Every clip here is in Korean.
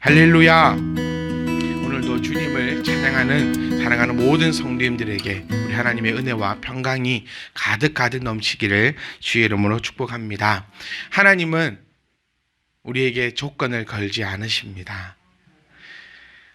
할렐루야. 오늘도 주님을 찬양하는 사랑하는 모든 성도님들에게 우리 하나님의 은혜와 평강이 가득 넘치기를 주의 이름으로 축복합니다. 하나님은 우리에게 조건을 걸지 않으십니다.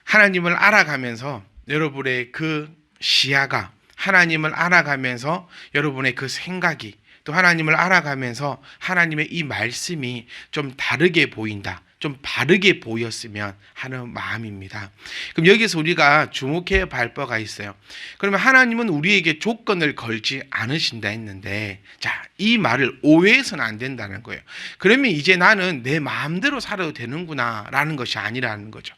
하나님을 알아가면서 여러분의 그 시야가, 하나님을 알아가면서 여러분의 그 생각이, 또 하나님을 알아가면서 하나님의 이 말씀이 좀 다르게 보인다, 좀 바르게 보였으면 하는 마음입니다. 그럼 여기서 우리가 주목해야 할 바가 있어요. 그러면 하나님은 우리에게 조건을 걸지 않으신다 했는데, 자, 이 말을 오해해서는 안 된다는 거예요. 그러면 이제 나는 내 마음대로 살아도 되는구나 라는 것이 아니라는 거죠.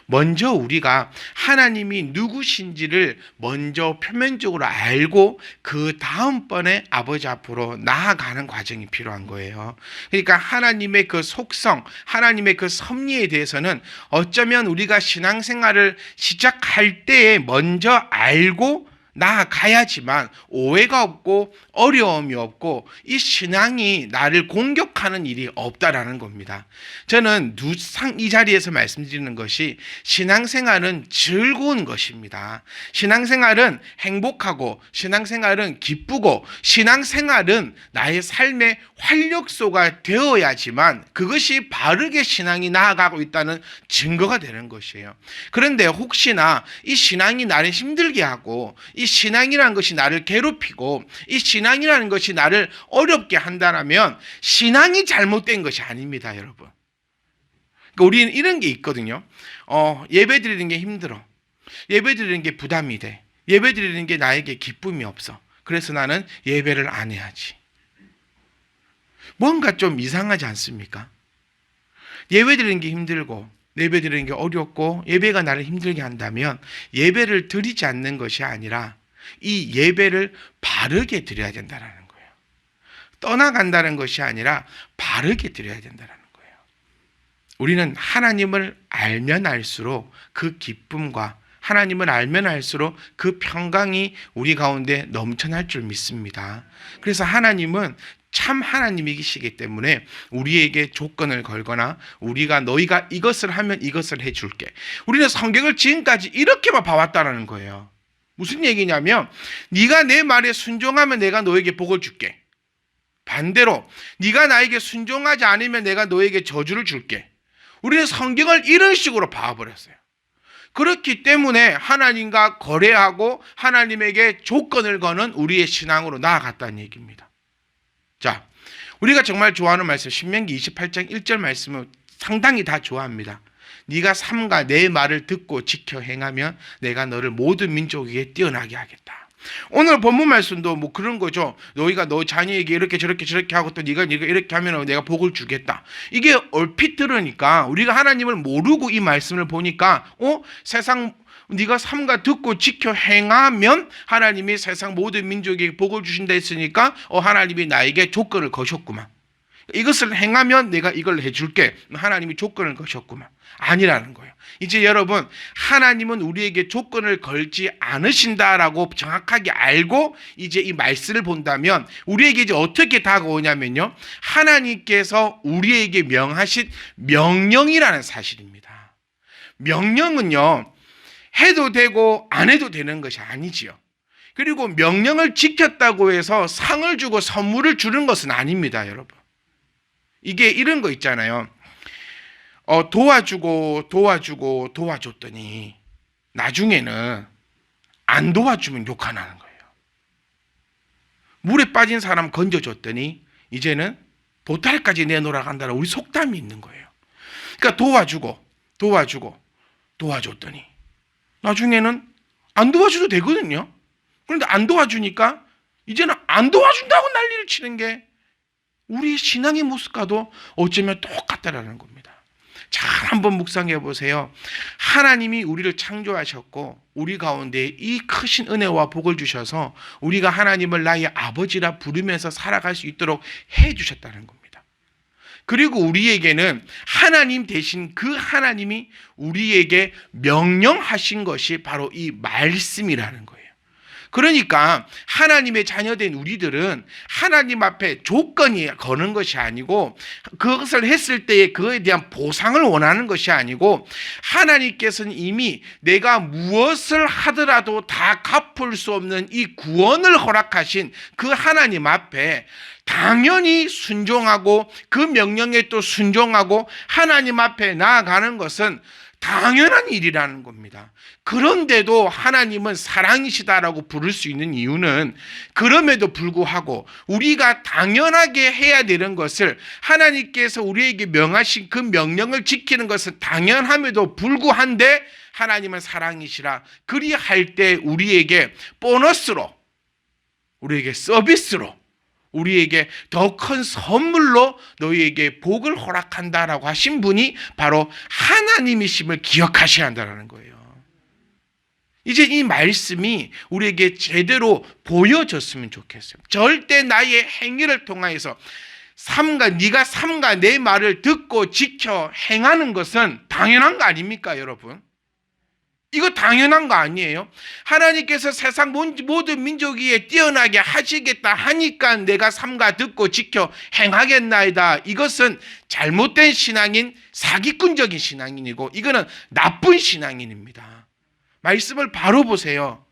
먼저 우리가 하나님이 누구신지를 먼저 표면적으로 알고 그 다음번에 아버지 앞으로 나아가는 과정이 필요한 거예요. 그러니까 하나님의 그 속성, 하나님의 그 섭리에 대해서는 어쩌면 우리가 신앙생활을 시작할 때에 먼저 알고 나아가야지만 오해가 없고 어려움이 없고 이 신앙이 나를 공격하는 일이 없다라는 겁니다. 저는 누상 이 자리에서 말씀드리는 것이 신앙생활은 즐거운 것입니다. 신앙생활은 행복하고 신앙생활은 기쁘고 신앙생활은 나의 삶의 활력소가 되어야지만 그것이 바르게 신앙이 나아가고 있다는 증거가 되는 것이에요. 그런데 혹시나 이 신앙이 나를 힘들게 하고 이 신앙이라는 것이 나를 괴롭히고 이 신앙이라는 것이 나를 어렵게 한다면 신앙이 잘못된 것이 아닙니다, 여러분. 그러니까 우리는 이런 게 있거든요. 예배 드리는 게 힘들어. 예배 드리는 게 부담이 돼. 예배 드리는 게 나에게 기쁨이 없어. 그래서 나는 예배를 안 해야지. 뭔가 좀 이상하지 않습니까? 예배 드리는 게 힘들고 예배 드리는 게 어렵고 예배가 나를 힘들게 한다면 예배를 드리지 않는 것이 아니라 이 예배를 바르게 드려야 된다는 거예요. 떠나간다는 것이 아니라 바르게 드려야 된다는 거예요. 우리는 하나님을 알면 알수록 그 기쁨과 하나님을 알면 알수록 그 평강이 우리 가운데 넘쳐날 줄 믿습니다. 그래서 하나님은 참 하나님이시기 때문에 우리에게 조건을 걸거나 우리가 너희가 이것을 하면 이것을 해줄게. 우리는 성경을 지금까지 이렇게만 봐왔다는 거예요. 무슨 얘기냐면 네가 내 말에 순종하면 내가 너에게 복을 줄게. 반대로 네가 나에게 순종하지 않으면 내가 너에게 저주를 줄게. 우리는 성경을 이런 식으로 봐버렸어요. 그렇기 때문에 하나님과 거래하고 하나님에게 조건을 거는 우리의 신앙으로 나아갔다는 얘기입니다. 자, 우리가 정말 좋아하는 말씀 신명기 28장 1절 말씀을 상당히 다 좋아합니다. 네가 삼가 내 말을 듣고 지켜 행하면 내가 너를 모든 민족 위에 뛰어나게 하겠다. 오늘 본문 말씀도 뭐 그런 거죠. 너희가 너 자녀에게 이렇게 저렇게 하고 또 네가 이렇게 하면 내가 복을 주겠다. 이게 얼핏 들으니까 우리가 하나님을 모르고 이 말씀을 보니까 세상 네가 삼가 듣고 지켜 행하면 하나님이 세상 모든 민족에게 복을 주신다 했으니까 하나님이 나에게 조건을 거셨구만. 이것을 행하면 내가 이걸 해줄게. 하나님이 조건을 거셨구만. 아니라는 거예요. 이제 여러분, 하나님은 우리에게 조건을 걸지 않으신다라고 정확하게 알고 이제 이 말씀을 본다면 우리에게 이제 어떻게 다가오냐면요, 하나님께서 우리에게 명하신 명령이라는 사실입니다. 명령은요, 해도 되고 안 해도 되는 것이 아니지요. 그리고 명령을 지켰다고 해서 상을 주고 선물을 주는 것은 아닙니다, 여러분. 이게 이런 거 있잖아요. 도와줬더니 나중에는 안 도와주면 욕 안 하는 거예요. 물에 빠진 사람 건져줬더니 이제는 보따리까지 내놓으라 간다는 우리 속담이 있는 거예요. 그러니까 도와줬더니 나중에는 안 도와줘도 되거든요. 그런데 안 도와주니까 이제는 안 도와준다고 난리를 치는 게 우리 신앙의 모습과도 어쩌면 똑같다라는 겁니다. 잘 한번 묵상해 보세요. 하나님이 우리를 창조하셨고 우리 가운데 이 크신 은혜와 복을 주셔서 우리가 하나님을 나의 아버지라 부르면서 살아갈 수 있도록 해 주셨다는 겁니다. 그리고 우리에게는 하나님 대신 그 하나님이 우리에게 명령하신 것이 바로 이 말씀이라는 거예요. 그러니까 하나님의 자녀된 우리들은 하나님 앞에 조건이 거는 것이 아니고 그것을 했을 때에 그거에 대한 보상을 원하는 것이 아니고 하나님께서는 이미 내가 무엇을 하더라도 다 갚을 수 없는 이 구원을 허락하신 그 하나님 앞에 당연히 순종하고 그 명령에 또 순종하고 하나님 앞에 나아가는 것은 당연한 일이라는 겁니다. 그런데도 하나님은 사랑이시다라고 부를 수 있는 이유는 그럼에도 불구하고 우리가 당연하게 해야 되는 것을 하나님께서 우리에게 명하신 그 명령을 지키는 것은 당연함에도 불구한데 하나님은 사랑이시라 그리할 때 우리에게 보너스로 우리에게 서비스로 우리에게 더 큰 선물로 너희에게 복을 허락한다라고 하신 분이 바로 하나님이심을 기억하셔야 한다는 거예요. 이제 이 말씀이 우리에게 제대로 보여졌으면 좋겠어요. 절대 나의 행위를 통하여서 네가 삼가 내 말을 듣고 지켜 행하는 것은 당연한 거 아닙니까, 여러분? 이거 당연한 거 아니에요? 하나님께서 세상 모든 민족 위에 뛰어나게 하시겠다 하니까 내가 삼가 듣고 지켜 행하겠나이다. 이것은 잘못된 신앙인 사기꾼적인 신앙인이고 이거는 나쁜 신앙인입니다. 말씀을 바로 보세요.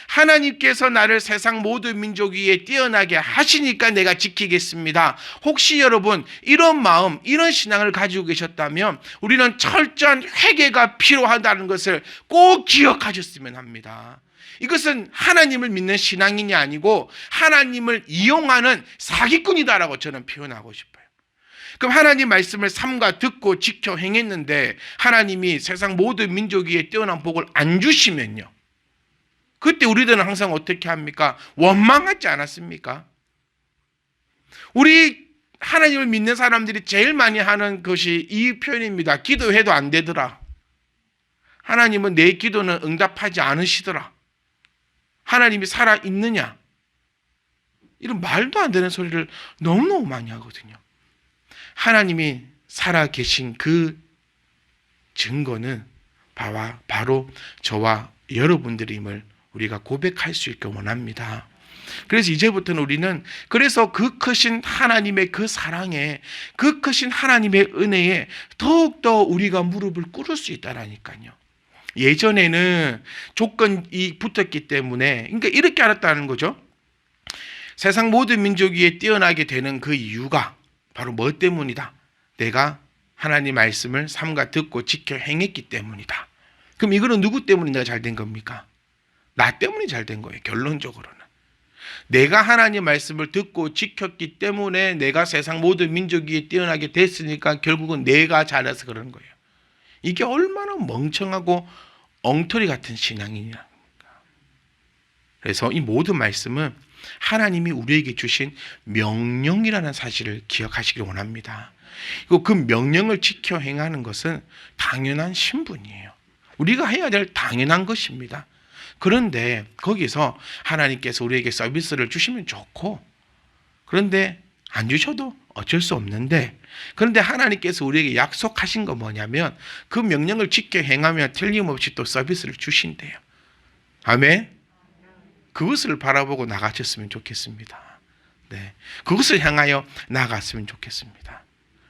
하나님께서 나를 세상 모든 민족 위에 뛰어나게 하시니까 내가 지키겠습니다. 혹시 여러분 이런 마음, 이런 신앙을 가지고 계셨다면 우리는 철저한 회개가 필요하다는 것을 꼭 기억하셨으면 합니다. 이것은 하나님을 믿는 신앙인이 아니고 하나님을 이용하는 사기꾼이다라고 저는 표현하고 싶어요. 그럼 하나님 말씀을 삼가 듣고 지켜 행했는데 하나님이 세상 모든 민족 위에 뛰어난 복을 안 주시면요. 그때 우리들은 항상 어떻게 합니까? 원망하지 않았습니까? 우리 하나님을 믿는 사람들이 제일 많이 하는 것이 이 표현입니다. 기도해도 안 되더라. 하나님은 내 기도는 응답하지 않으시더라. 하나님이 살아있느냐? 이런 말도 안 되는 소리를 너무너무 많이 하거든요. 하나님이 살아계신 그 증거는 바로 저와 여러분들임을 우리가 고백할 수 있게 원합니다. 그래서 이제부터는 우리는 그래서 그 크신 하나님의 그 사랑에 그 크신 하나님의 은혜에 더욱더 우리가 무릎을 꿇을 수 있다라니까요. 예전에는 조건이 붙었기 때문에 그러니까 이렇게 알았다는 거죠. 세상 모든 민족 위에 뛰어나게 되는 그 이유가 바로 뭐 때문이다? 내가 하나님 말씀을 삼가 듣고 지켜 행했기 때문이다. 그럼 이거는 누구 때문에 내가 잘 된 겁니까? 나 때문에 잘 된 거예요. 결론적으로는. 내가 하나님 말씀을 듣고 지켰기 때문에 내가 세상 모든 민족 위에 뛰어나게 됐으니까 결국은 내가 잘해서 그런 거예요. 이게 얼마나 멍청하고 엉터리 같은 신앙이냐. 그래서 이 모든 말씀은 하나님이 우리에게 주신 명령이라는 사실을 기억하시길 원합니다. 그리고 그 명령을 지켜 행하는 것은 당연한 신분이에요. 우리가 해야 될 당연한 것입니다. 그런데 거기서 하나님께서 우리에게 서비스를 주시면 좋고 그런데 안 주셔도 어쩔 수 없는데 그런데 하나님께서 우리에게 약속하신 거 뭐냐면 그 명령을 지켜 행하면 틀림없이 또 서비스를 주신대요. 아멘. 그것을 바라보고 나가셨으면 좋겠습니다. 네, 그것을 향하여 나갔으면 좋겠습니다.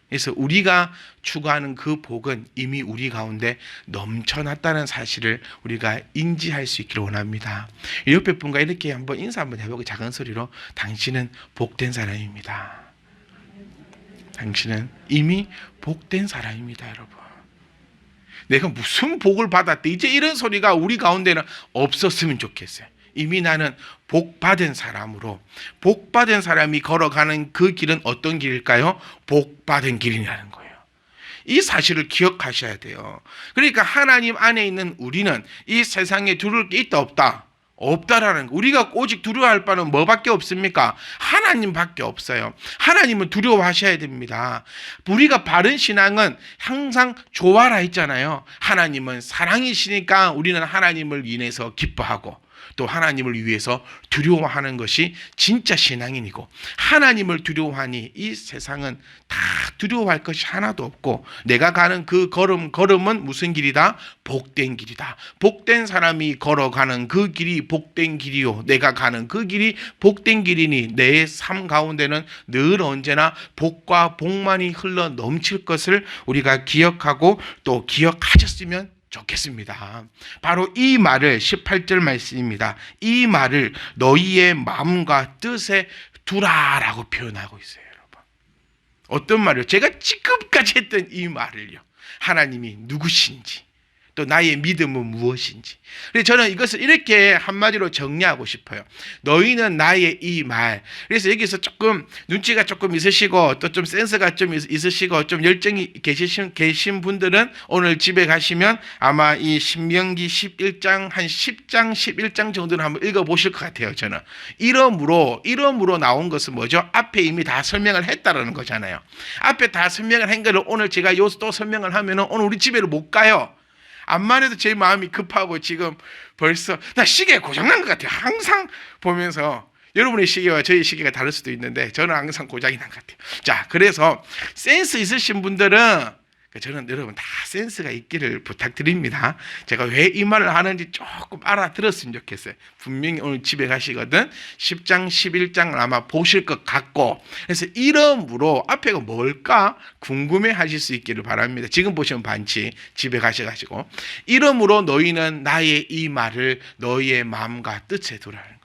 그래서 우리가 추구하는 그 복은 이미 우리 가운데 넘쳐났다는 사실을 우리가 인지할 수 있기를 원합니다. 옆에 분과 이렇게 한번 인사 한번 해보고 작은 소리로 당신은 복된 사람입니다. 당신은 이미 복된 사람입니다, 여러분. 내가 무슨 복을 받았대. 이제 이런 소리가 우리 가운데는 없었으면 좋겠어요. 이미 나는 복받은 사람으로 복받은 사람이 걸어가는 그 길은 어떤 길일까요? 복받은 길이라는 거예요. 이 사실을 기억하셔야 돼요. 그러니까 하나님 안에 있는 우리는 이 세상에 두려울 게 있다 없다? 없다라는 거. 우리가 오직 두려워할 바는 뭐밖에 없습니까? 하나님밖에 없어요. 하나님은 두려워하셔야 됩니다. 우리가 바른 신앙은 항상 조화라 했잖아요. 하나님은 사랑이시니까 우리는 하나님을 인해서 기뻐하고 또 하나님을 위해서 두려워하는 것이 진짜 신앙인이고, 하나님을 두려워하니 이 세상은 다 두려워할 것이 하나도 없고, 내가 가는 그 걸음은 무슨 길이다? 복된 길이다. 복된 사람이 걸어가는 그 길이 복된 길이요, 내가 가는 그 길이 복된 길이니 내 삶 가운데는 늘 언제나 복과 복만이 흘러 넘칠 것을 우리가 기억하고 또 기억하셨으면 좋겠습니다. 바로 이 말을 18절 말씀입니다. 이 말을 너희의 마음과 뜻에 두라라고 표현하고 있어요, 여러분. 어떤 말을? 제가 지금까지 했던 이 말을요. 하나님이 누구신지, 또 나의 믿음은 무엇인지. 그래서 저는 이것을 이렇게 한마디로 정리하고 싶어요. 너희는 나의 이 말. 그래서 여기서 조금 눈치가 조금 있으시고 또 좀 센스가 좀 있으시고 좀 열정이 계신 분들은 오늘 집에 가시면 아마 이 신명기 11장 한 10장 11장 정도는 한번 읽어보실 것 같아요. 저는 이러므로 나온 것은 뭐죠? 앞에 이미 다 설명을 했다라는 거잖아요. 앞에 다 설명을 한 거를 오늘 제가 여기서 또 설명을 하면은 오늘 우리 집에를 못 가요. 암만 해도 제 마음이 급하고 지금 벌써 나 시계 고장난 것 같아요. 항상 보면서 여러분의 시계와 저희 시계가 다를 수도 있는데 저는 항상 고장이 난 것 같아요. 자, 그래서 센스 있으신 분들은, 저는 여러분 다 센스가 있기를 부탁드립니다. 제가 왜 이 말을 하는지 조금 알아들었으면 좋겠어요. 분명히 오늘 집에 가시거든 10장 11장을 아마 보실 것 같고, 그래서 이러므로 앞에가 뭘까 궁금해 하실 수 있기를 바랍니다. 지금 보시면 반치 집에 가셔가지고 이러므로 너희는 나의 이 말을 너희의 마음과 뜻에 두라는 거예요.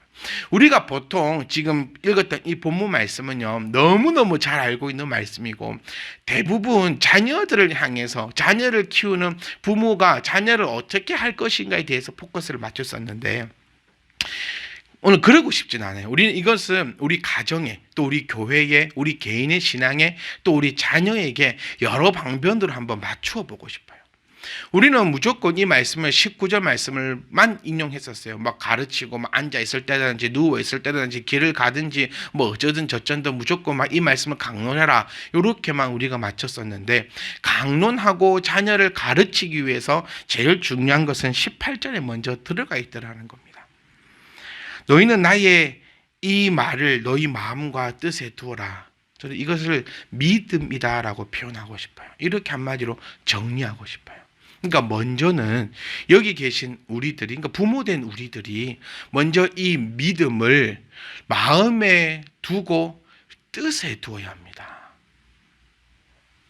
우리가 보통 지금 읽었던 이 본문 말씀은요, 너무너무 잘 알고 있는 말씀이고, 대부분 자녀들을 향해서, 자녀를 키우는 부모가 자녀를 어떻게 할 것인가에 대해서 포커스를 맞췄었는데, 오늘 그러고 싶진 않아요. 우리는 이것은 우리 가정에, 또 우리 교회에, 우리 개인의 신앙에, 또 우리 자녀에게 여러 방면으로 한번 맞추어 보고 싶어요. 우리는 무조건 이 말씀을 19절 말씀을만 인용했었어요. 막 가르치고 막 앉아 있을 때든지 누워 있을 때든지 길을 가든지 뭐 어쩌든 저쩌든 무조건 막 이 말씀을 강론해라, 이렇게만 우리가 맞췄었는데, 강론하고 자녀를 가르치기 위해서 제일 중요한 것은 18절에 먼저 들어가 있더라는 겁니다. 너희는 나의 이 말을 너희 마음과 뜻에 두어라. 저는 이것을 믿음이다라고 표현하고 싶어요. 이렇게 한마디로 정리하고 싶어요. 그러니까 먼저는 여기 계신 우리들이, 그러니까 부모된 우리들이 먼저 이 믿음을 마음에 두고 뜻에 두어야 합니다.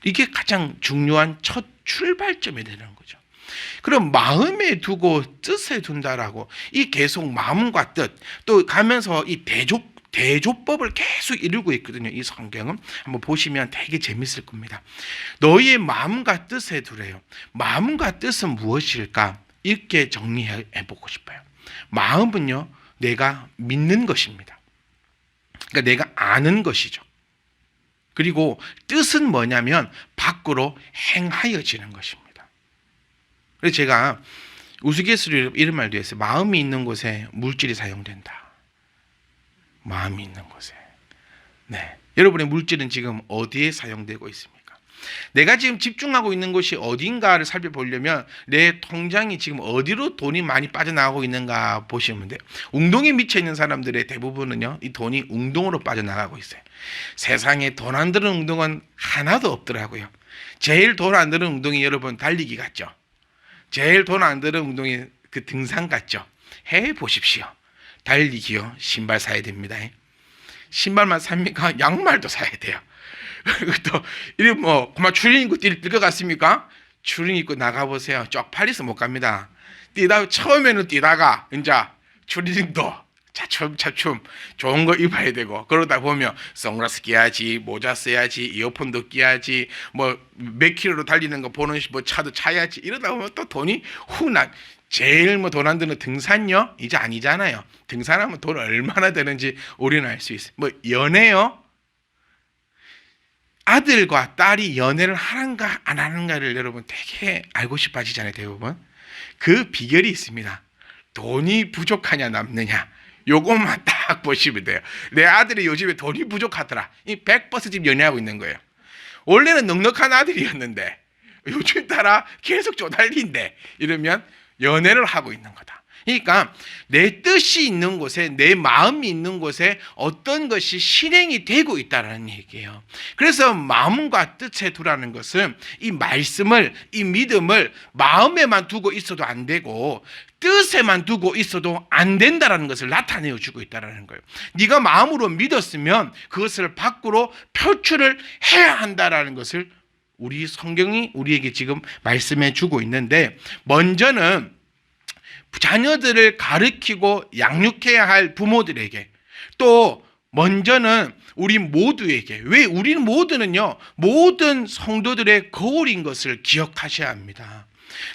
이게 가장 중요한 첫 출발점이 되는 거죠. 그럼 마음에 두고 뜻에 둔다라고, 이 계속 마음과 뜻, 또 가면서 이 대조법을 계속 이루고 있거든요. 이 성경은 한번 보시면 되게 재밌을 겁니다. 너희의 마음과 뜻에 두래요. 마음과 뜻은 무엇일까? 이렇게 정리해 보고 싶어요. 마음은요, 내가 믿는 것입니다. 그러니까 내가 아는 것이죠. 그리고 뜻은 뭐냐면 밖으로 행하여지는 것입니다. 그래서 제가 우스갯소리로 이런 말도 했어요. 마음이 있는 곳에 물질이 사용된다. 마음이 있는 곳에. 네. 여러분의 물질은 지금 어디에 사용되고 있습니까? 내가 지금 집중하고 있는 곳이 어딘가를 살펴보려면 내 통장이 지금 어디로 돈이 많이 빠져나가고 있는가 보시면 돼요. 웅동에 미쳐 있는 사람들의 대부분은요, 이 돈이 웅동으로 빠져나가고 있어요. 세상에 돈 안 드는 웅동은 하나도 없더라고요. 제일 돈 안 드는 웅동이 여러분 달리기 같죠? 제일 돈 안 드는 웅동이 그 등산 같죠? 해 보십시오. 달리기요, 신발 사야 됩니다. 신발만 삽니까? 양말도 사야 돼요. 그리고 또 이래 뭐 그만 추리닝 입고 뛸 것 같습니까? 추리닝 입고 나가보세요. 쪽팔려서 못 갑니다. 처음에는 뛰다가 이제 추리닝도 차츰 좋은 거 입어야 되고, 그러다 보면 선글라스 끼야지, 모자 써야지, 이어폰도 끼야지, 뭐 몇 킬로로 달리는 거 보는 뭐 차도 차야지, 이러다 보면 또 돈이 제일 뭐 돈 안 드는 등산요? 이제 아니잖아요. 등산하면 돈 얼마나 되는지 우리는 알 수 있어요. 뭐 연애요? 아들과 딸이 연애를 하는가 안 하는가를 여러분 되게 알고 싶어 하시잖아요, 대부분. 그 비결이 있습니다. 돈이 부족하냐 남느냐, 요것만 딱 보시면 돼요. 내 아들이 요즘에 돈이 부족하더라. 이 100% 지금 연애하고 있는 거예요. 원래는 넉넉한 아들이었는데 요즘 따라 계속 쪼달린대. 이러면 연애를 하고 있는 거다. 그러니까 내 뜻이 있는 곳에, 내 마음이 있는 곳에 어떤 것이 실행이 되고 있다는 얘기예요. 그래서 마음과 뜻에 두라는 것은 이 말씀을, 이 믿음을 마음에만 두고 있어도 안 되고 뜻에만 두고 있어도 안 된다는 것을 나타내어 주고 있다는 거예요. 네가 마음으로 믿었으면 그것을 밖으로 표출을 해야 한다는 것을 우리 성경이 우리에게 지금 말씀해 주고 있는데, 먼저는 자녀들을 가르치고 양육해야 할 부모들에게, 또 먼저는 우리 모두에게, 왜 우리는 모두는요, 모든 성도들의 거울인 것을 기억하셔야 합니다.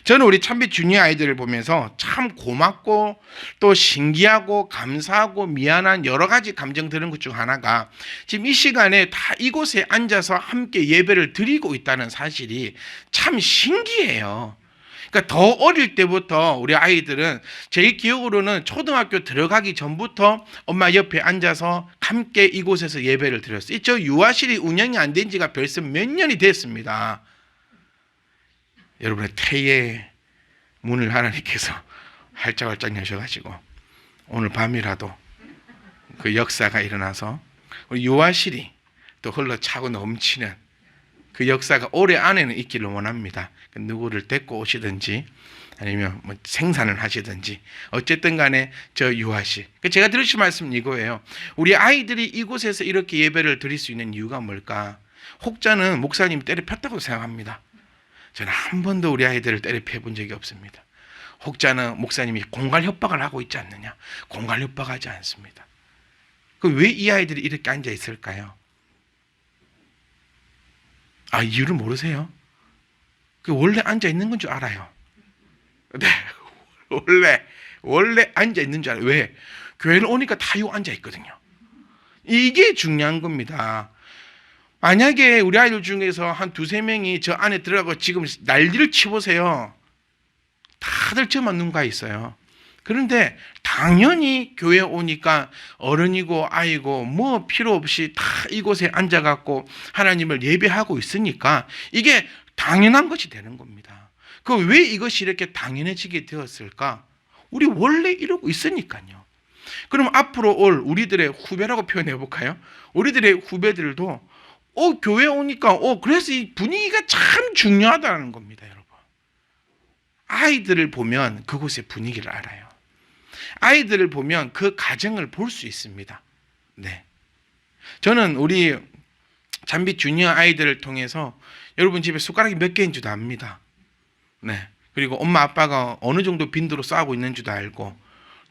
저는 우리 참빛 주니어 아이들을 보면서 참 고맙고 또 신기하고 감사하고 미안한 여러 가지 감정 드는 것 중 하나가, 지금 이 시간에 다 이곳에 앉아서 함께 예배를 드리고 있다는 사실이 참 신기해요. 그러니까 더 어릴 때부터 우리 아이들은, 제 기억으로는 초등학교 들어가기 전부터 엄마 옆에 앉아서 함께 이곳에서 예배를 드렸어요. 저 유아실이 운영이 안 된 지가 벌써 몇 년이 됐습니다. 여러분의 태의 문을 하나님께서 활짝활짝 여셔가지고 오늘 밤이라도 그 역사가 일어나서 우리 유아실이 또 흘러차고 넘치는 그 역사가 올해 안에는 있기를 원합니다. 누구를 데리고 오시든지 아니면 뭐 생산을 하시든지 어쨌든 간에 저 유아실. 제가 드리실 말씀은 이거예요. 우리 아이들이 이곳에서 이렇게 예배를 드릴 수 있는 이유가 뭘까? 혹자는 목사님이 때려 폈다고 생각합니다. 저는 한 번도 우리 아이들을 때려 펴본 적이 없습니다. 혹자는 목사님이 공갈 협박을 하고 있지 않느냐? 공갈 협박하지 않습니다. 왜 이 아이들이 이렇게 앉아 있을까요? 이유를 모르세요? 원래 앉아 있는 건 줄 알아요. 네, 원래 앉아 있는 줄 알아요. 왜? 교회를 오니까 다 요 앉아 있거든요. 이게 중요한 겁니다. 만약에 우리 아이들 중에서 한 두세 명이 저 안에 들어가고 지금 난리를 치보세요. 다들 저만 눈 가 있어요. 그런데 당연히 교회 오니까 어른이고 아이고 뭐 필요 없이 다 이곳에 앉아갖고 하나님을 예배하고 있으니까 이게 당연한 것이 되는 겁니다. 왜 이것이 이렇게 당연해지게 되었을까? 우리 원래 이러고 있으니까요. 그럼 앞으로 올 우리들의 후배라고 표현해 볼까요? 우리들의 후배들도 교회 오니까 그래서 이 분위기가 참 중요하다는 겁니다, 여러분. 아이들을 보면 그곳의 분위기를 알아요. 아이들을 보면 그 가정을 볼 수 있습니다. 네. 저는 우리 잠빛 주니어 아이들을 통해서 여러분 집에 숟가락이 몇 개인 줄도 압니다. 네. 그리고 엄마 아빠가 어느 정도 빈도로 싸우고 있는 줄도 알고,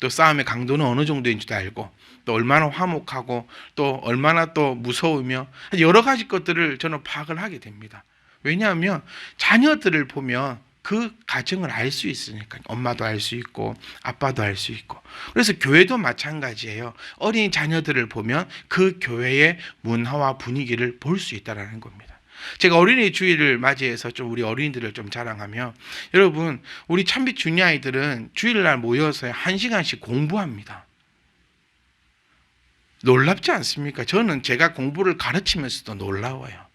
또 싸움의 강도는 어느 정도인 줄도 알고, 또 얼마나 화목하고 또 얼마나 또 무서우며 여러 가지 것들을 저는 파악을 하게 됩니다. 왜냐하면 자녀들을 보면 그 가정을 알 수 있으니까. 엄마도 알 수 있고 아빠도 알 수 있고. 그래서 교회도 마찬가지예요. 어린 자녀들을 보면 그 교회의 문화와 분위기를 볼 수 있다는 겁니다. 제가 어린이 주일을 맞이해서 좀 우리 어린이들을 좀 자랑하며, 여러분 우리 참빛 주니 아이들은 주일날 모여서 1시간씩 공부합니다. 놀랍지 않습니까? 저는 제가 공부를 가르치면서도 놀라워요.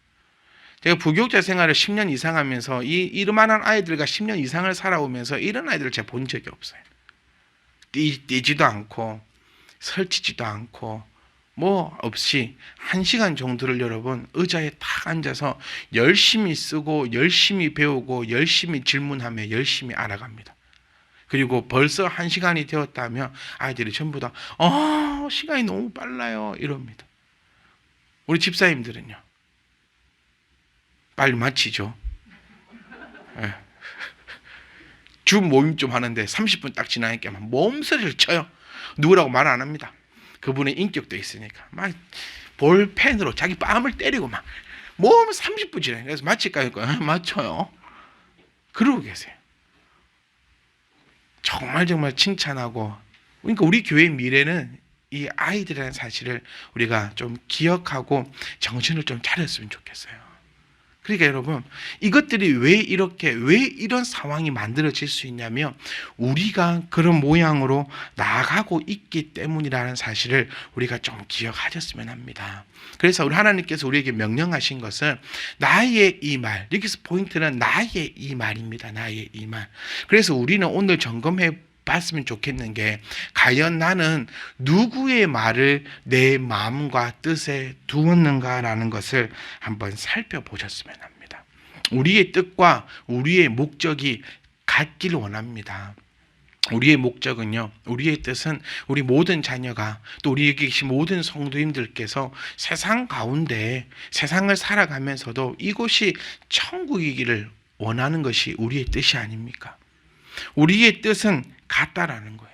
제가 부교육자 생활을 10년 이상 하면서 이만한 아이들과 10년 이상을 살아오면서 이런 아이들을 제가 본 적이 없어요. 뛰지도 않고 설치지도 않고 뭐 없이 1시간 정도를 여러분 의자에 딱 앉아서 열심히 쓰고 열심히 배우고 열심히 질문하며 열심히 알아갑니다. 그리고 벌써 1시간이 되었다면 아이들이 전부 다 시간이 너무 빨라요 이럽니다. 우리 집사님들은요, 빨리 마치죠. 네. 주 모임 좀 하는데 30분 딱 지나니까 막 몸서리를 쳐요. 누구라고 말 안 합니다. 그분의 인격도 있으니까 막 볼펜으로 자기 뺨을 때리고 막 몸 30분 지나요. 그래서 마칠까요? 맞춰요. 그러고 계세요. 정말 칭찬하고. 그러니까 우리 교회의 미래는 이 아이들이라는 사실을 우리가 좀 기억하고 정신을 좀 차렸으면 좋겠어요. 그러니까 여러분, 이것들이 왜 이런 상황이 만들어질 수 있냐면 우리가 그런 모양으로 나아가고 있기 때문이라는 사실을 우리가 좀 기억하셨으면 합니다. 그래서 우리 하나님께서 우리에게 명령하신 것은 나의 이 말, 여기서 포인트는 나의 이 말입니다. 나의 이 말. 그래서 우리는 오늘 점검해 봤으면 좋겠는 게, 과연 나는 누구의 말을 내 마음과 뜻에 두었는가라는 것을 한번 살펴보셨으면 합니다. 우리의 뜻과 우리의 목적이 같기를 원합니다. 우리의 목적은요, 우리의 뜻은 우리 모든 자녀가, 또 우리에게 계신 모든 성도님들께서 세상 가운데 세상을 살아가면서도 이곳이 천국이기를 원하는 것이 우리의 뜻이 아닙니까? 우리의 뜻은 같다라는 거예요.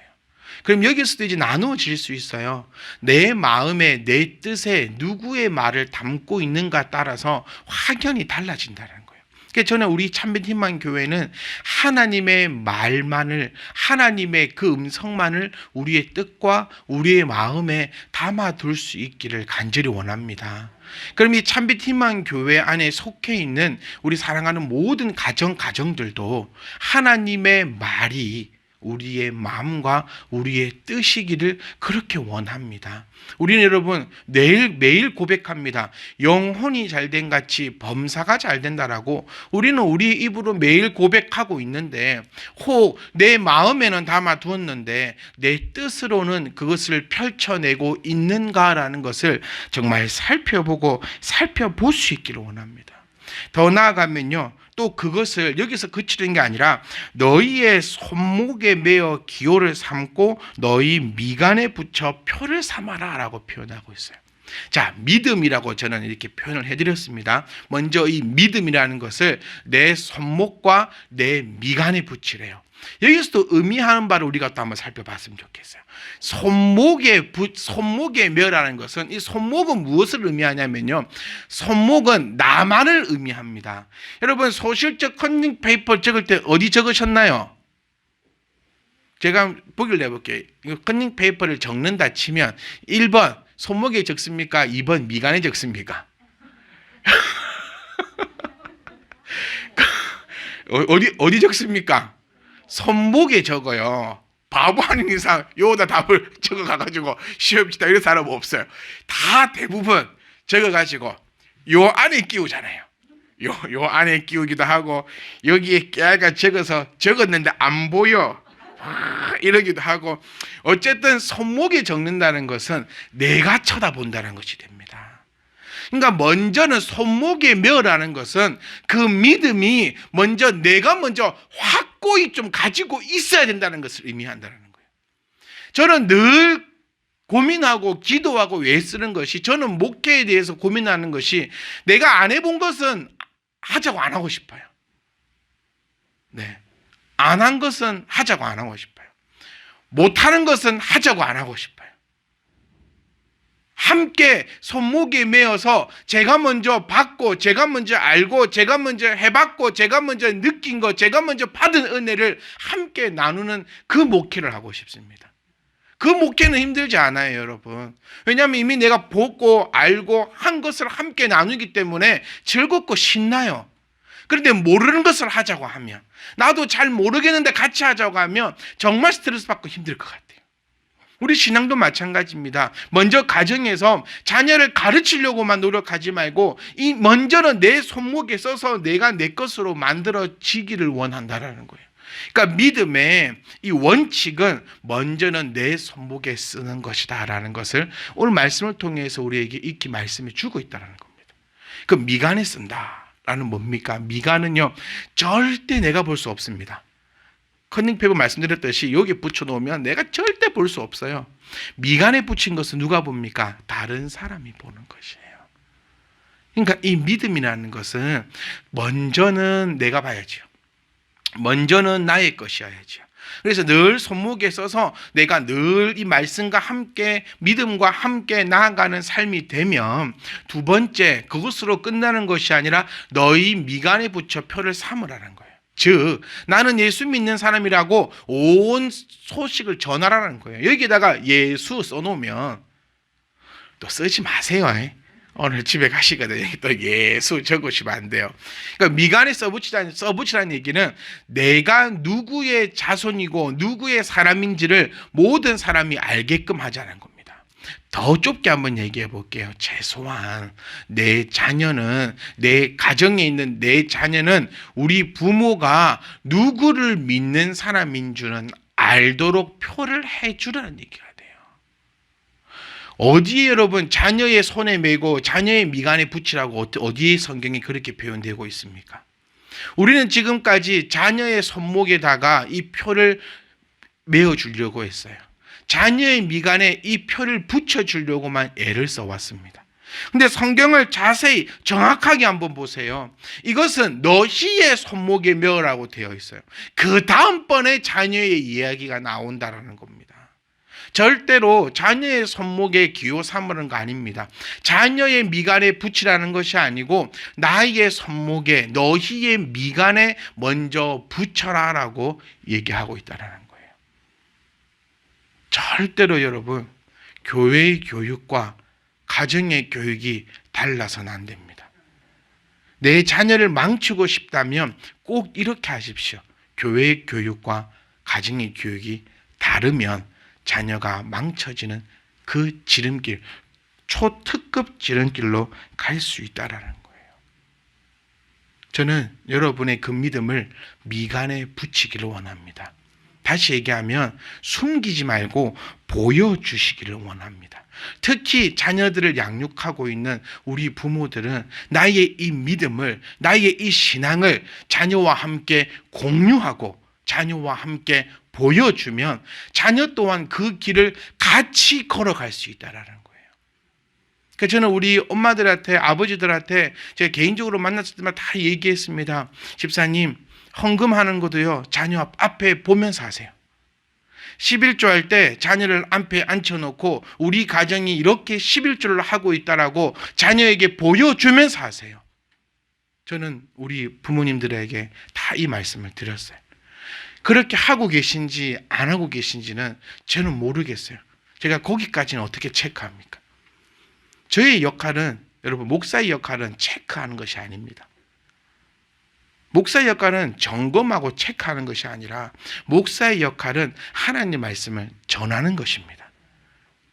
그럼 여기서도 이제 나누어질 수 있어요. 내 마음에, 내 뜻에 누구의 말을 담고 있는가 따라서 확연히 달라진다는 거예요. 그래서 저는 우리 참빛 희망교회는 하나님의 말만을, 하나님의 그 음성만을 우리의 뜻과 우리의 마음에 담아둘 수 있기를 간절히 원합니다. 그럼 이 참빛 희망교회 안에 속해 있는 우리 사랑하는 모든 가정들도 하나님의 말이 우리의 마음과 우리의 뜻이기를 그렇게 원합니다. 우리는 여러분 매일 고백합니다. 영혼이 잘된 같이 범사가 잘 된다라고 우리는 우리 입으로 매일 고백하고 있는데, 혹 내 마음에는 담아두었는데 내 뜻으로는 그것을 펼쳐내고 있는가라는 것을 정말 살펴볼 수 있기를 원합니다. 더 나아가면요, 또 그것을 여기서 그치는 게 아니라 너희의 손목에 매어 기호를 삼고 너희 미간에 붙여 표를 삼아라 라고 표현하고 있어요. 자, 믿음이라고 저는 이렇게 표현을 해드렸습니다. 먼저 이 믿음이라는 것을 내 손목과 내 미간에 붙이래요. 여기서도 의미하는 바를 우리가 또 한번 살펴봤으면 좋겠어요. 손목에 매라는 것은, 이 손목은 무엇을 의미하냐면요, 손목은 나만을 의미합니다. 여러분, 소실적 컨닝 페이퍼 적을 때 어디 적으셨나요? 제가 보기를 내볼게요. 컨닝 페이퍼를 적는다 치면 1번 손목에 적습니까? 2번 미간에 적습니까? 어디 적습니까? 손목에 적어요. 바보 아닌 이상 요다 답을 적어가가지고 시험 치다 이런 사람 없어요. 다 대부분 적어가지고 요 안에 끼우잖아요. 요 안에 끼우기도 하고, 여기에 깨알까 적었는데 안 보여 이러기도 하고, 어쨌든 손목에 적는다는 것은 내가 쳐다본다는 것이 됩니다. 그러니까 먼저는 손목에 매어라는 것은 그 믿음이 내가 먼저 확고히 좀 가지고 있어야 된다는 것을 의미한다는 거예요. 저는 늘 고민하고 기도하고 왜 쓰는 것이, 저는 목회에 대해서 고민하는 것이, 내가 안 해본 것은 하자고 안 하고 싶어요. 네, 안 한 것은 하자고 안 하고 싶어요. 못하는 것은 하자고 안 하고 싶어요. 함께 손목에 매어서 제가 먼저 받고, 제가 먼저 알고, 제가 먼저 해봤고, 제가 먼저 느낀 것, 제가 먼저 받은 은혜를 함께 나누는 그 목회를 하고 싶습니다. 그 목회는 힘들지 않아요, 여러분. 왜냐하면 이미 내가 보고 알고 한 것을 함께 나누기 때문에 즐겁고 신나요. 그런데 모르는 것을 하자고 하면, 나도 잘 모르겠는데 같이 하자고 하면 정말 스트레스 받고 힘들 것 같아요. 우리 신앙도 마찬가지입니다. 먼저 가정에서 자녀를 가르치려고만 노력하지 말고, 이 먼저는 내 손목에 써서 내가 내 것으로 만들어지기를 원한다라는 거예요. 그러니까 믿음의 이 원칙은 먼저는 내 손목에 쓰는 것이다라는 것을 오늘 말씀을 통해서 우리에게 익히 말씀해 주고 있다는 겁니다. 그 미간에 쓴다라는 뭡니까? 미간은요, 절대 내가 볼 수 없습니다. 컨닝페이퍼 말씀드렸듯이 여기 붙여놓으면 내가 절대 볼 수 없어요. 미간에 붙인 것은 누가 봅니까? 다른 사람이 보는 것이에요. 그러니까 이 믿음이라는 것은 먼저는 내가 봐야죠. 먼저는 나의 것이어야죠. 그래서 늘 손목에 써서 내가 늘 이 말씀과 함께, 믿음과 함께 나아가는 삶이 되면, 두 번째, 그것으로 끝나는 것이 아니라 너희 미간에 붙여 표를 삼으라는 거예요. 즉, 나는 예수 믿는 사람이라고 온 소식을 전하라는 거예요. 여기다가 예수 써놓으면 또 쓰지 마세요. 오늘 집에 가시거든요. 또 예수 적으시면 안 돼요. 그러니까 미간에 써붙이라는 얘기는 내가 누구의 자손이고 누구의 사람인지를 모든 사람이 알게끔 하자는 겁니다. 더 좁게 한번 얘기해 볼게요. 최소한 내 자녀는, 내 가정에 있는 내 자녀는 우리 부모가 누구를 믿는 사람인 줄은 알도록 표를 해주라는 얘기가 돼요. 어디에 여러분 자녀의 손에 메고 자녀의 미간에 붙이라고 어디에 성경이 그렇게 표현되고 있습니까? 우리는 지금까지 자녀의 손목에다가 이 표를 메어주려고 했어요. 자녀의 미간에 이 표를 붙여주려고만 애를 써왔습니다. 근데 성경을 자세히 정확하게 한번 보세요. 이것은 너희의 손목에 메어라고 되어 있어요. 그 다음번에 자녀의 이야기가 나온다라는 겁니다. 절대로 자녀의 손목에 기호 삼으는 거 아닙니다. 자녀의 미간에 붙이라는 것이 아니고 나의 손목에 너희의 미간에 먼저 붙여라라고 얘기하고 있다는 거예요. 절대로 여러분 교회의 교육과 가정의 교육이 달라서는 안 됩니다. 내 자녀를 망치고 싶다면 꼭 이렇게 하십시오. 교회의 교육과 가정의 교육이 다르면 자녀가 망쳐지는 그 지름길, 초특급 지름길로 갈 수 있다라는 거예요. 저는 여러분의 그 믿음을 미간에 붙이기를 원합니다. 다시 얘기하면 숨기지 말고 보여주시기를 원합니다. 특히 자녀들을 양육하고 있는 우리 부모들은 나의 이 믿음을, 나의 이 신앙을 자녀와 함께 공유하고 자녀와 함께 보여주면 자녀 또한 그 길을 같이 걸어갈 수 있다는 거예요. 그래서 저는 우리 엄마들한테, 아버지들한테 제가 개인적으로 만났을 때마다 다 얘기했습니다. 집사님, 헌금하는 것도요, 자녀 앞에 보면서 하세요. 11조 할 때 자녀를 앞에 앉혀놓고 우리 가정이 이렇게 11조를 하고 있다라고 자녀에게 보여주면서 하세요. 저는 우리 부모님들에게 다 이 말씀을 드렸어요. 그렇게 하고 계신지 안 하고 계신지는 저는 모르겠어요. 제가 거기까지는 어떻게 체크합니까? 저의 역할은, 여러분, 목사의 역할은 체크하는 것이 아닙니다. 목사의 역할은 점검하고 체크하는 것이 아니라 목사의 역할은 하나님 말씀을 전하는 것입니다.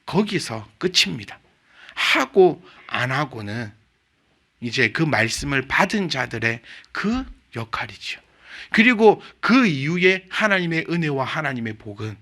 거기서 끝입니다. 하고 안 하고는 이제 그 말씀을 받은 자들의 그 역할이죠. 그리고 그 이후에 하나님의 은혜와 하나님의 복은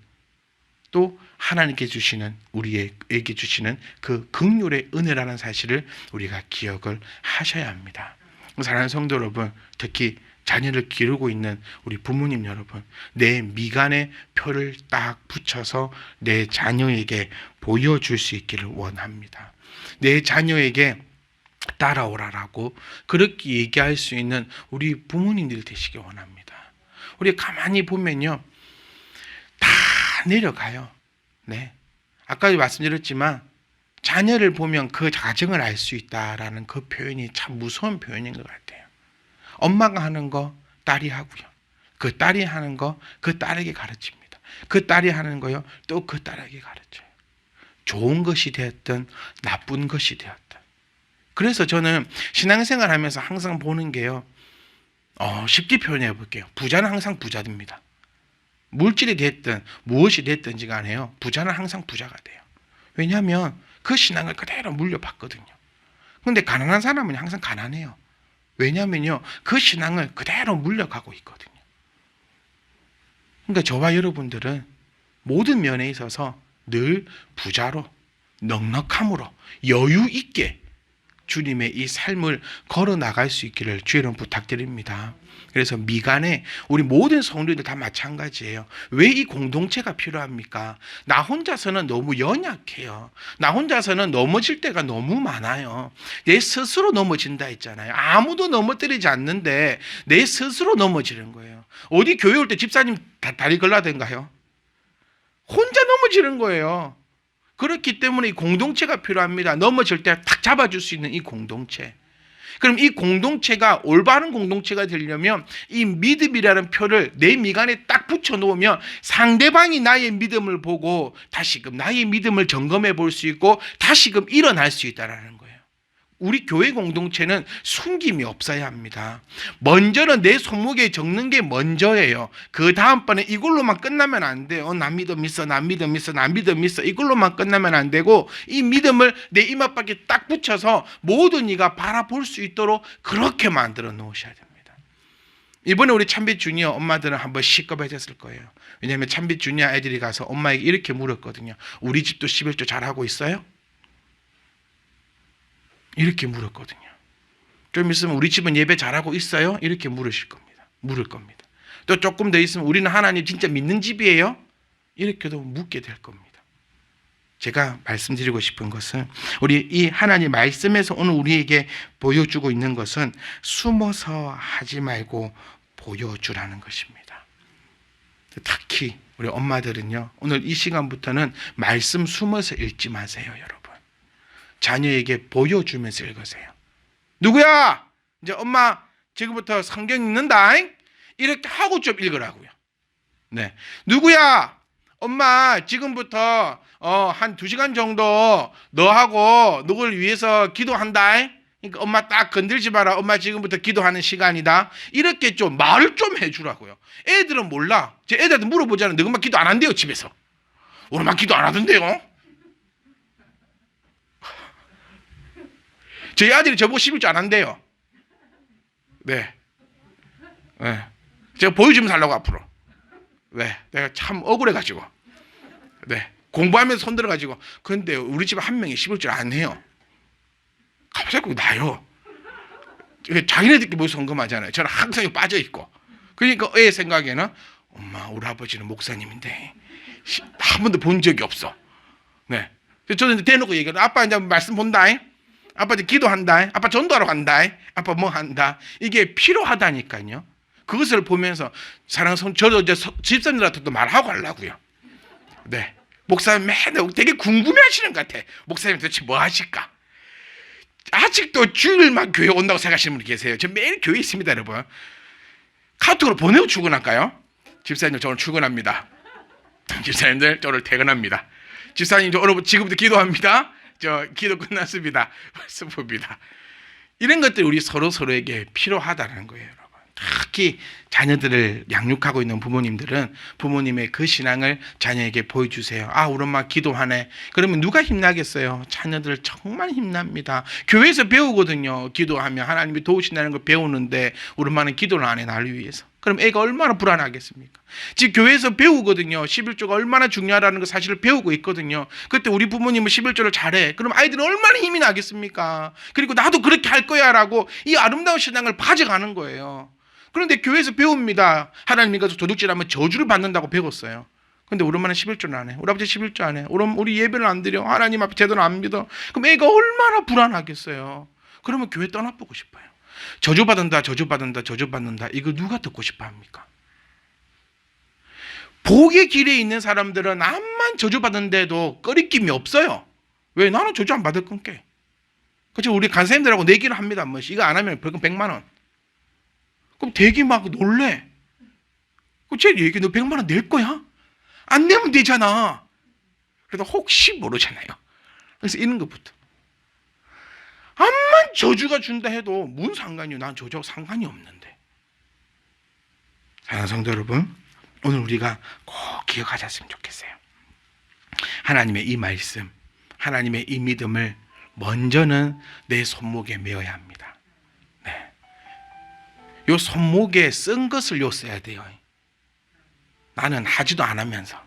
또 하나님께 주시는, 우리에게 주시는 그 긍휼의 은혜라는 사실을 우리가 기억을 하셔야 합니다. 사랑하는 성도 여러분, 특히 자녀를 기르고 있는 우리 부모님 여러분, 내 미간에 표를 딱 붙여서 내 자녀에게 보여줄 수 있기를 원합니다. 내 자녀에게 따라오라라고 그렇게 얘기할 수 있는 우리 부모님들이 되시기 원합니다. 우리 가만히 보면요, 다 내려가요. 네. 아까도 말씀드렸지만 자녀를 보면 그 가정을 알 수 있다라는 그 표현이 참 무서운 표현인 것 같아요. 엄마가 하는 거 딸이 하고요. 그 딸이 하는 거 그 딸에게 가르칩니다. 그 딸이 하는 거요 또 그 딸에게 가르쳐요. 좋은 것이 되었든 나쁜 것이 되었든. 그래서 저는 신앙생활 하면서 항상 보는 게요, 쉽게 표현해 볼게요. 부자는 항상 부자됩니다. 물질이 됐든 무엇이 됐든지 간에요, 부자는 항상 부자가 돼요. 왜냐하면 그 신앙을 그대로 물려받거든요. 그런데 가난한 사람은 항상 가난해요. 왜냐하면요, 그 신앙을 그대로 물려가고 있거든요. 그러니까 저와 여러분들은 모든 면에 있어서 늘 부자로, 넉넉함으로, 여유 있게 주님의 이 삶을 걸어 나갈 수 있기를 주의 이름 부탁드립니다. 그래서 미간에 우리 모든 성도들 다 마찬가지예요. 왜 이 공동체가 필요합니까? 나 혼자서는 너무 연약해요. 나 혼자서는 넘어질 때가 너무 많아요. 내 스스로 넘어진다 했잖아요. 아무도 넘어뜨리지 않는데 내 스스로 넘어지는 거예요. 어디 교회 올 때 집사님 다리 걸라던가요? 혼자 넘어지는 거예요. 그렇기 때문에 이 공동체가 필요합니다. 넘어질 때 탁 잡아줄 수 있는 이 공동체. 그럼 이 공동체가 올바른 공동체가 되려면 이 믿음이라는 표를 내 미간에 딱 붙여놓으면 상대방이 나의 믿음을 보고 다시금 나의 믿음을 점검해 볼 수 있고 다시금 일어날 수 있다는 거예요. 우리 교회 공동체는 숨김이 없어야 합니다. 먼저는 내 손목에 적는 게 먼저예요. 그 다음번에 이걸로만 끝나면 안 돼요. 나 믿음 있어, 나 믿음 있어, 나 믿음 있어. 이걸로만 끝나면 안 되고 이 믿음을 내 이마밖에 딱 붙여서 모든 이가 바라볼 수 있도록 그렇게 만들어 놓으셔야 됩니다. 이번에 우리 참빛 주니어 엄마들은 한번 시겁해졌을 거예요. 왜냐하면 참빛 주니어 애들이 가서 엄마에게 이렇게 물었거든요. 우리 집도 11조 잘하고 있어요? 이렇게 물었거든요. 좀 있으면 우리 집은 예배 잘하고 있어요? 이렇게 물으실 겁니다. 물을 겁니다. 또 조금 더 있으면 우리는 하나님 진짜 믿는 집이에요? 이렇게도 묻게 될 겁니다. 제가 말씀드리고 싶은 것은 우리 이 하나님 말씀에서 오늘 우리에게 보여주고 있는 것은 숨어서 하지 말고 보여주라는 것입니다. 특히 우리 엄마들은요, 오늘 이 시간부터는 말씀 숨어서 읽지 마세요, 여러분. 자녀에게 보여주면서 읽으세요. 누구야? 이제 엄마 지금부터 성경 읽는다. 이렇게 하고 좀 읽으라고요. 네. 누구야? 엄마 지금부터 한 2시간 정도 너하고 누굴 위해서 기도한다. 그러니까 엄마 딱 건들지 마라. 엄마 지금부터 기도하는 시간이다. 이렇게 좀 말을 좀 해주라고요. 애들은 몰라. 제 애들한테 물어보잖아요. 너희 엄마 기도 안 한대요, 집에서. 우리 엄마 기도 안 하던데요. 저희 아들이 저보고 11조 안 한대요. 네. 네. 제가 보여주면서 하려고 앞으로. 네. 내가 참 억울해가지고. 네. 공부하면서 손 들어가지고. 근데 우리 집 한 명이 11조 안 해요. 갑자기 나요. 자기네들끼리 모여서 헌금하잖아요. 저는 항상 빠져 있고. 그러니까 애 생각에는 엄마 우리 아버지는 목사님인데 한 번도 본 적이 없어. 네. 저는 대놓고 얘기해요. 아빠 이제 말씀 본다. 아빠 이제 기도한다. 아빠 전도하러 간다. 아빠 뭐 한다. 이게 필요하다니까요. 그것을 보면서 사랑하는 성도, 저도 이제 집사님들한테도 말하고 하려고요. 네. 목사님 맨날 되게 궁금해하시는 것 같아. 목사님 도대체 뭐 하실까? 아직도 주일만 교회 온다고 생각하시는 분이 계세요. 저 매일 교회 있습니다, 여러분. 카톡으로 보내고 출근할까요? 집사님들 저 오늘 출근합니다. 집사님들 저 오늘 퇴근합니다. 집사님 저 오늘 지금부터 기도합니다. 저 기도 끝났습니다. 말씀 봅니다. 이런 것들이 우리 서로에게 필요하다는 거예요, 여러분. 특히 자녀들을 양육하고 있는 부모님들은 부모님의 그 신앙을 자녀에게 보여주세요. 아, 우리 엄마 기도하네. 그러면 누가 힘나겠어요? 자녀들 정말 힘납니다. 교회에서 배우거든요. 기도하면 하나님이 도우신다는 걸 배우는데 우리 엄마는 기도를 안 해, 나를 위해서. 그럼 애가 얼마나 불안하겠습니까? 지금 교회에서 배우거든요. 11조가 얼마나 중요하다는 걸 사실을 배우고 있거든요. 그때 우리 부모님은 11조를 잘해. 그럼 아이들은 얼마나 힘이 나겠습니까? 그리고 나도 그렇게 할 거야 라고 이 아름다운 신앙을 가져가는 거예요. 그런데 교회에서 배웁니다. 하나님이 가서 도둑질하면 저주를 받는다고 배웠어요. 근데 우리 엄마는 11조를 안 해. 우리 아버지 11조 안 해. 우리 예배를 안 드려. 하나님 앞에 제대로 안 믿어. 그럼 애가 얼마나 불안하겠어요. 그러면 교회 떠나보고 싶어요. 저주받는다. 이거 누가 듣고 싶어 합니까? 복의 길에 있는 사람들은 암만 저주받는데도 꺼리낌이 없어요. 왜? 나는 저주 안 받을 건게. 그렇죠? 우리 간사님들하고 내기를 합니다. 뭐 이거 안 하면 벌금 100만 원. 그럼 되게 막 놀래. 그럼 제 얘기 너 100만 원 낼 거야? 안 내면 되잖아. 그래도 혹시 모르잖아요. 그래서 이런 것부터. 암만 저주가 준다 해도 뭔 상관이요? 난 저주하고 상관이 없는데. 사랑하는 성도 여러분, 오늘 우리가 꼭 기억하셨으면 좋겠어요. 하나님의 이 말씀, 하나님의 이 믿음을 먼저는 내 손목에 메어야 합니다. 네. 요 손목에 쓴 것을 요 써야 돼요. 나는 하지도 않으면서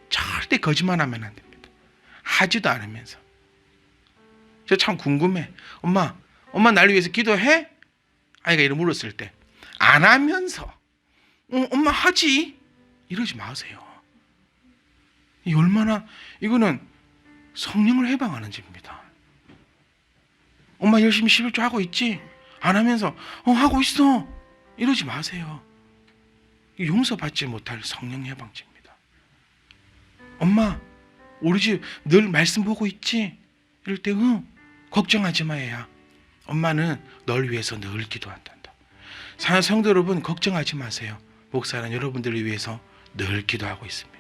절대 거짓말하면 안 됩니다. 하지도 않으면서. 저 참 궁금해. 엄마 나를 위해서 기도해? 아이가 이렇게 물었을 때 안 하면서 엄마 하지? 이러지 마세요. 이 얼마나 이거는 성령을 해방하는 집입니다. 엄마 열심히 11조 하고 있지? 안 하면서 하고 있어. 이러지 마세요. 용서받지 못할 성령 해방집니다. 엄마 우리 집 늘 말씀 보고 있지? 이럴 때 걱정하지 마 애야. 엄마는 널 위해서 늘 기도한단다. 사랑하는 성도 여러분, 걱정하지 마세요. 목사는 여러분들을 위해서 늘 기도하고 있습니다.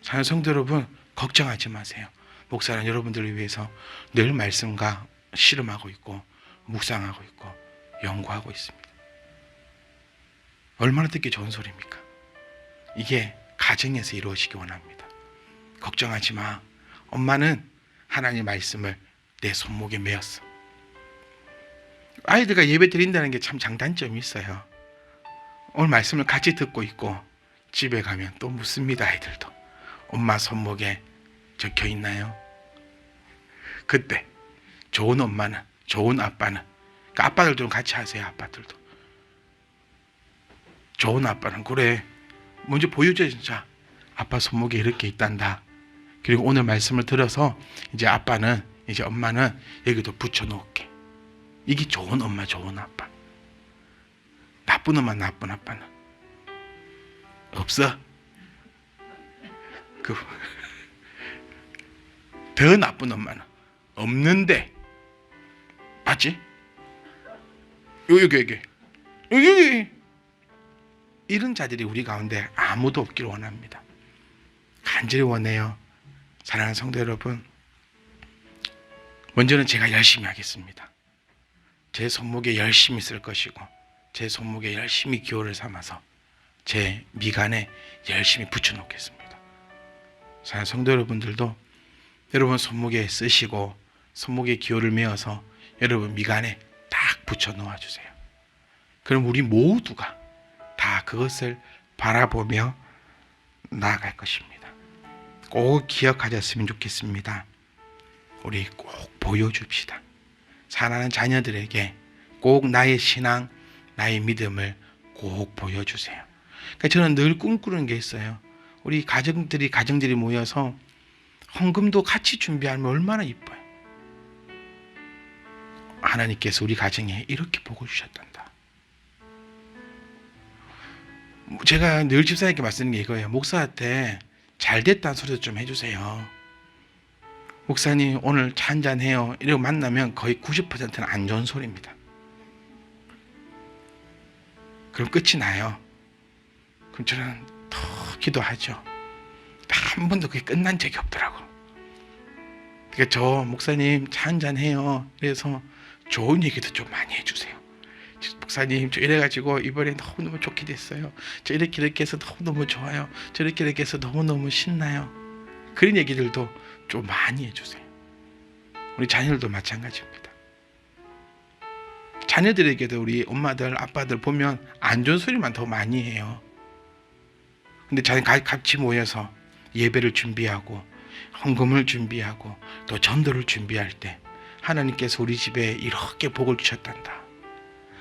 사랑하는 성도 여러분, 걱정하지 마세요. 목사는 여러분들을 위해서 늘 말씀과 씨름하고 있고 묵상하고 있고 연구하고 있습니다. 얼마나 듣기 좋은 소리입니까? 이게 가정에서 이루어지기 원합니다. 걱정하지 마. 엄마는 하나님의 말씀을 내 손목에 메었어. 아이들과 예배 드린다는 게 참 장단점이 있어요. 오늘 말씀을 같이 듣고 있고 집에 가면 또 묻습니다. 아이들도 엄마 손목에 적혀 있나요? 그때 좋은 엄마는, 좋은 아빠는, 그러니까 아빠들도 같이 하세요. 아빠들도 좋은 아빠는 그래 먼저 보여줘야 진짜 아빠 손목에 이렇게 있단다. 그리고 오늘 말씀을 들어서 이제 아빠는, 이제 엄마는 여기도 붙여놓을게. 이게 좋은 엄마, 좋은 아빠. 나쁜 엄마, 나쁜 아빠는 없어. 더 나쁜 엄마는 없는데, 맞지? 여기 이런 자들이 우리 가운데 아무도 없기를 원합니다. 간절히 원해요. 사랑하는 성도 여러분, 먼저는 제가 열심히 하겠습니다. 제 손목에 열심히 쓸 것이고 제 손목에 열심히 기호를 삼아서 제 미간에 열심히 붙여놓겠습니다. 사랑하는 성도 여러분들도 여러분 손목에 쓰시고 손목에 기호를 메어서 여러분 미간에 딱 붙여 놓아주세요. 그럼 우리 모두가 다 그것을 바라보며 나아갈 것입니다. 꼭 기억하셨으면 좋겠습니다. 우리 꼭 보여줍시다. 사랑하는 자녀들에게 꼭 나의 신앙, 나의 믿음을 꼭 보여주세요. 그러니까 저는 늘 꿈꾸는 게 있어요. 우리 가정들이 모여서 헌금도 같이 준비하면 얼마나 이뻐요. 하나님께서 우리 가정에 이렇게 복을 주셨단다. 제가 늘 집사님께 말씀드리는 게 이거예요. 목사한테 잘 됐다는 소리도 좀 해주세요. 목사님 오늘 차 한잔 해요. 이러고 만나면 거의 90%는 안 좋은 소리입니다. 그럼 끝이 나요. 그럼 저는 더 기도하죠. 한 번도 그게 끝난 적이 없더라고. 그러니까 저 목사님 차 한잔 해요. 그래서 좋은 얘기도 좀 많이 해주세요. 목사님 저 이래가지고 이번에 너무너무 좋게 됐어요. 저 이렇게 해서 너무너무 좋아요. 저 이렇게 해서 너무너무 신나요. 그런 얘기들도 좀 많이 해주세요. 우리 자녀들도 마찬가지입니다. 자녀들에게도 우리 엄마들 아빠들 보면 안 좋은 소리만 더 많이 해요. 근데 자녀 같이 모여서 예배를 준비하고 헌금을 준비하고 또 전도를 준비할 때 하나님께서 우리 집에 이렇게 복을 주셨단다.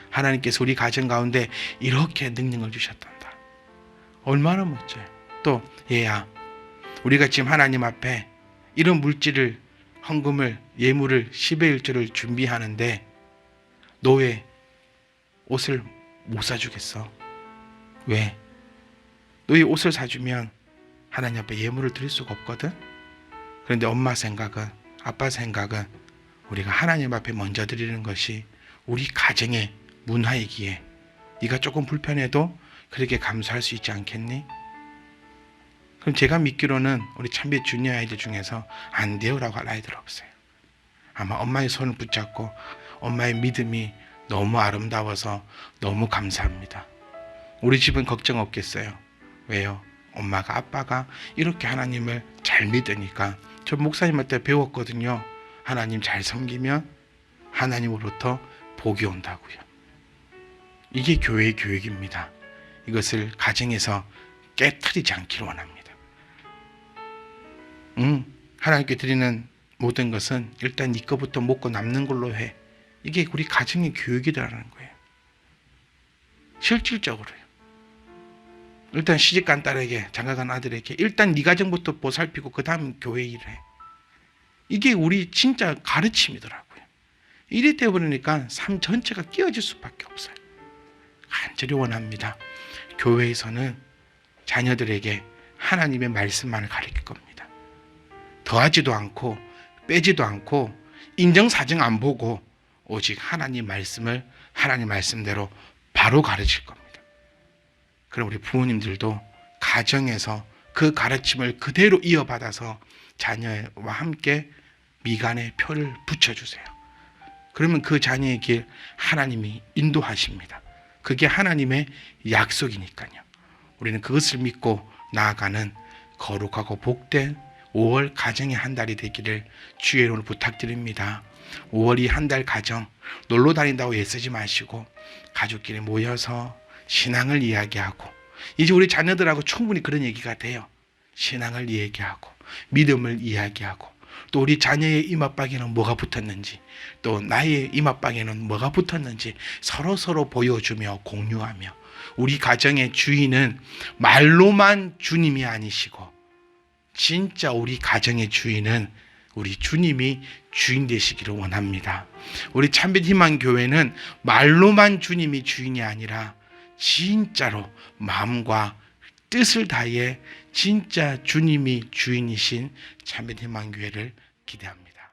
하나님께서 우리 가정 가운데 이렇게 능력을 주셨단다. 얼마나 멋져요. 또 얘야, 우리가 지금 하나님 앞에 이런 물질을, 헌금을, 예물을, 10의 1조를 준비하는데 너 왜 옷을 못 사주겠어? 왜? 너희 옷을 사주면 하나님 앞에 예물을 드릴 수가 없거든. 그런데 엄마 생각은, 아빠 생각은 우리가 하나님 앞에 먼저 드리는 것이 우리 가정의 문화이기에 네가 조금 불편해도 그렇게 감수할 수 있지 않겠니? 그럼 제가 믿기로는 우리 참빛 주니어 아이들 중에서 안 돼요라고 할 아이들 없어요. 아마 엄마의 손을 붙잡고 엄마의 믿음이 너무 아름다워서 너무 감사합니다. 우리 집은 걱정 없겠어요. 왜요? 엄마가 아빠가 이렇게 하나님을 잘 믿으니까. 저 목사님한테 배웠거든요. 하나님 잘 섬기면 하나님으로부터 복이 온다고요. 이게 교회의 교육입니다. 이것을 가정에서 깨트리지 않기를 원합니다. 하나님께 드리는 모든 것은 일단 네 거부터 먹고 남는 걸로 해. 이게 우리 가정의 교육이라는 거예요. 실질적으로요. 일단 시집간 딸에게, 장가간 아들에게 일단 네 가정부터 보살피고 그 다음 교회 일을 해. 이게 우리 진짜 가르침이더라고요. 이래 되어버리니까 삶 전체가 끼어질 수밖에 없어요. 간절히 원합니다. 교회에서는 자녀들에게 하나님의 말씀만을 가르칠 겁니다. 더하지도 않고 빼지도 않고 인정사정 안 보고 오직 하나님 말씀을 하나님 말씀대로 바로 가르칠 겁니다. 그럼 우리 부모님들도 가정에서 그 가르침을 그대로 이어받아서 자녀와 함께 미간에 표를 붙여주세요. 그러면 그 자녀의 길 하나님이 인도하십니다. 그게 하나님의 약속이니까요. 우리는 그것을 믿고 나아가는 거룩하고 복된 5월 가정의 한 달이 되기를 주의 이름으로 부탁드립니다. 5월이 한 달 가정 놀러 다닌다고 애쓰지 마시고 가족끼리 모여서 신앙을 이야기하고, 이제 우리 자녀들하고 충분히 그런 얘기가 돼요. 신앙을 얘기하고 믿음을 이야기하고, 또 우리 자녀의 이맛방에는 뭐가 붙었는지, 또 나의 이맛방에는 뭐가 붙었는지 서로 보여주며 공유하며, 우리 가정의 주인은 말로만 주님이 아니시고 진짜 우리 가정의 주인은 우리 주님이 주인 되시기를 원합니다. 우리 참빛희망교회는 말로만 주님이 주인이 아니라 진짜로 마음과 뜻을 다해 진짜 주님이 주인이신 참빛희망교회를 기대합니다.